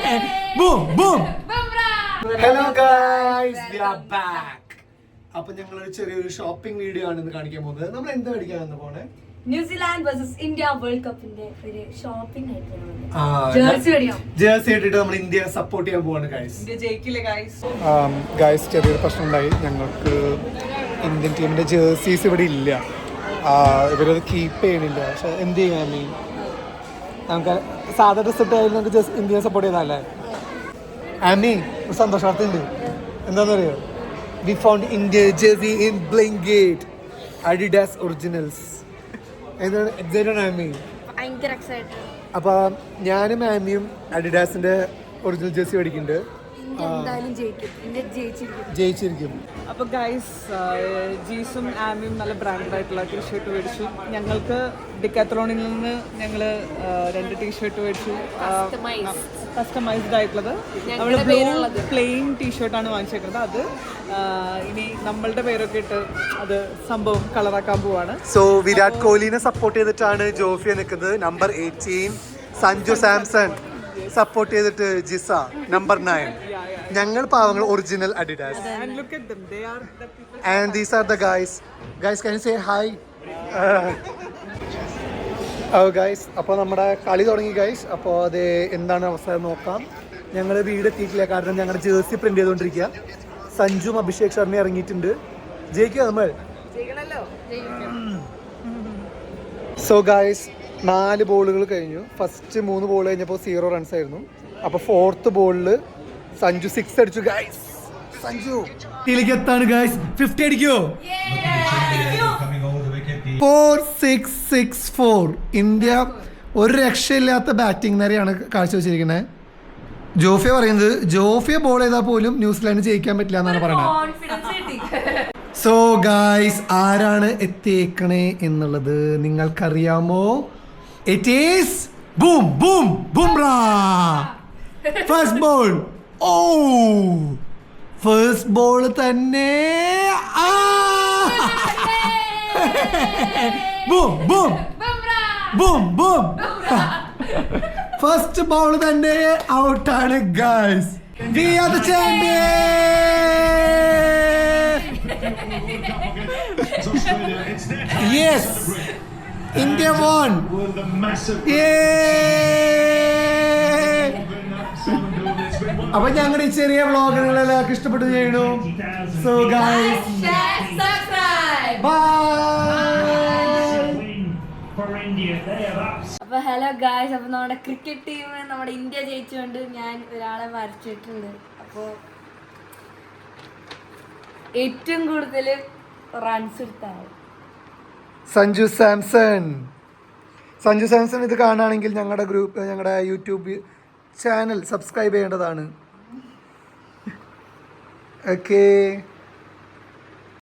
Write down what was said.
Boom, boom. Hello guys, we are back. അപ്പോൾ ഞങ്ങൾ ഒരു ചെറിയൊരു ഷോപ്പിംഗ് വീഡിയോ ആണ് ഇന്ന് കാണിക്കാൻ പോകുന്നത്. നമ്മൾ എന്താ മേടിക്കാൻ വന്ന പോണേ? ന്യൂസിലാൻഡ് വേഴ്സസ് ഇന്ത്യ വേൾഡ് കപ്പിന്റെ ഒരു ഷോപ്പിംഗ് ആയിട്ടാണ്. ജേഴ്സി ഇട്ടിട്ട് നമ്മൾ ഇന്ത്യ സപ്പോർട്ട് ചെയ്യാൻ പോവാണ് ഗൈസ്. ഇന്ത്യ ജയിക്കില്ലേ ഗൈസ്? ഗൈസ് ചെറിയൊരു പ്രശ്നം ഉണ്ടായി. ഞങ്ങൾക്ക് ഇന്ത്യൻ ടീമിന്റെ ജേഴ്സീസ് ഇവിടെ ഇല്ല. ഇവരത് കീപ്പ് ചെയ്യണില്ല. പക്ഷെ എന്ത് ചെയ്യാൻ നമുക്ക് സാധാ ഡ്രസ് ഇട്ടായാലും നമുക്ക് ജസ്റ്റ് ഇന്ത്യയെ സപ്പോർട്ട് ചെയ്താലേ. ആമി ഒരു സന്തോഷാർത്ഥുണ്ട്. എന്താണെന്നറിയോ? We found India jersey in Blinkit Adidas originals. എന്താണ് എക്സൈറ്റഡ് ആമി? ഭയങ്കര എക്സൈറ്റഡ്. അപ്പോൾ ഞാനും ആമിയും അഡിഡാസിന്റെ ഒറിജിനൽ ജേഴ്സി മേടിക്കുന്നുണ്ട്. ജയിച്ചിരിക്കും. അപ്പോൾ ഗൈസ്, ജീസും ആമിയും നല്ല ബ്രാൻഡഡ് ആയിട്ടുള്ള ടീഷർട്ട് മേടിച്ചു. ഞങ്ങൾക്ക് ഡിക്കാത്തലോണിൽ നിന്ന് ഞങ്ങൾ 2 ടീഷർട്ട് മേടിച്ചു. കസ്റ്റമൈസ്ഡ് ആയിട്ടുള്ളത്. നമ്മൾ പ്ലെയിൻ ടീഷർട്ടാണ് വാങ്ങിച്ചേക്കുന്നത്. അത് ഇനി നമ്മളുടെ പേരൊക്കെ ഇട്ട് അത് സംഭവം കളറാക്കാൻ പോവാണ്. സോ വിരാട് കോഹ്ലിനെ സപ്പോർട്ട് ചെയ്തിട്ടാണ് ജോഫിയ നിൽക്കുന്നത്. നമ്പർ 18 സഞ്ജു സാംസൺ സപ്പോർട്ട് ചെയ്തിട്ട് ജിസ നമ്പർ 9. ഞങ്ങൾ പാവങ്ങൾ original Adidas. And these are the guys. Guys, can you say hi? Guys, അപ്പോൾ നമ്മുടെ കളി തുടങ്ങി ഗൈസ്. അപ്പോൾ അത് എന്താണ് അവസ്ഥ നോക്കാം. ഞങ്ങൾ വീട് എത്തിയിട്ടില്ല, കാരണം ഞങ്ങളുടെ ജേഴ്സി പ്രിന്റ് ചെയ്തുകൊണ്ടിരിക്കുക. സഞ്ജുവും അഭിഷേക് ശർമ്മ ഇറങ്ങിയിട്ടുണ്ട്. ജയിക്കുക നമ്മൾ. സോ ഗൈസ്, 4 ബോളുകൾ കഴിഞ്ഞു. ഫസ്റ്റ് 3 ബോൾ കഴിഞ്ഞപ്പോൾ 0 റൺസ് ആയിരുന്നു. അപ്പോൾ 4th ബോളിൽ സഞ്ജു 6 അടിച്ചു ഗൈസ്. സഞ്ജു ടീമിലേക്ക് എത്താണ് ഗൈസ്. 50 അടിക്കോ? 4-6-6-4. ഇന്ത്യ ഒരു രക്ഷയില്ലാത്ത ബാറ്റിംഗ് നേരെയാണ് കാഴ്ചവെച്ചിരിക്കുന്നത്. ജോഫിയ പറയുന്നത് ജോഫിയ ബോൾ ചെയ്താൽ പോലും ന്യൂസിലാൻഡ് ജയിക്കാൻ പറ്റില്ല എന്നാണ് പറയുന്നത്. സോ ഗൈസ്, ആരാണ് എത്തിയേക്കണേ എന്നുള്ളത് നിങ്ങൾക്കറിയാമോ? It is boom boom Bumrah. First ball. ഓ, ഫസ്റ്റ് ബോൾ തന്നെ. Boom boom boom boom. First ball തന്നെ ഔട്ടാണ് guys. We are the champion. Yes, India won. അപ്പൊ ഞങ്ങളുടെ ഈ ചെറിയ വ്ളോഗുകൾ എല്ലാവർക്കും ഇഷ്ടപ്പെട്ടു ചെയ്യണു. So guys, bye. അപ്പൊ ഹലോ ഗായ്സ്, അപ്പൊ നമ്മുടെ ക്രിക്കറ്റ് ടീം നമ്മുടെ ഇന്ത്യ ജയിച്ചുകൊണ്ട് ഞാൻ ഒരാളെ വരച്ചിട്ടുണ്ട്. അപ്പോ ഏറ്റവും കൂടുതൽ റൺസ് എടുത്താണ് സഞ്ജു സാംസൺ. സഞ്ജു സാംസൺ ഇത് കാണുകയാണെങ്കിൽ ഞങ്ങളുടെ യൂട്യൂബ് ചാനൽ സബ്സ്ക്രൈബ് ചെയ്യേണ്ടതാണ്. ഓക്കേ.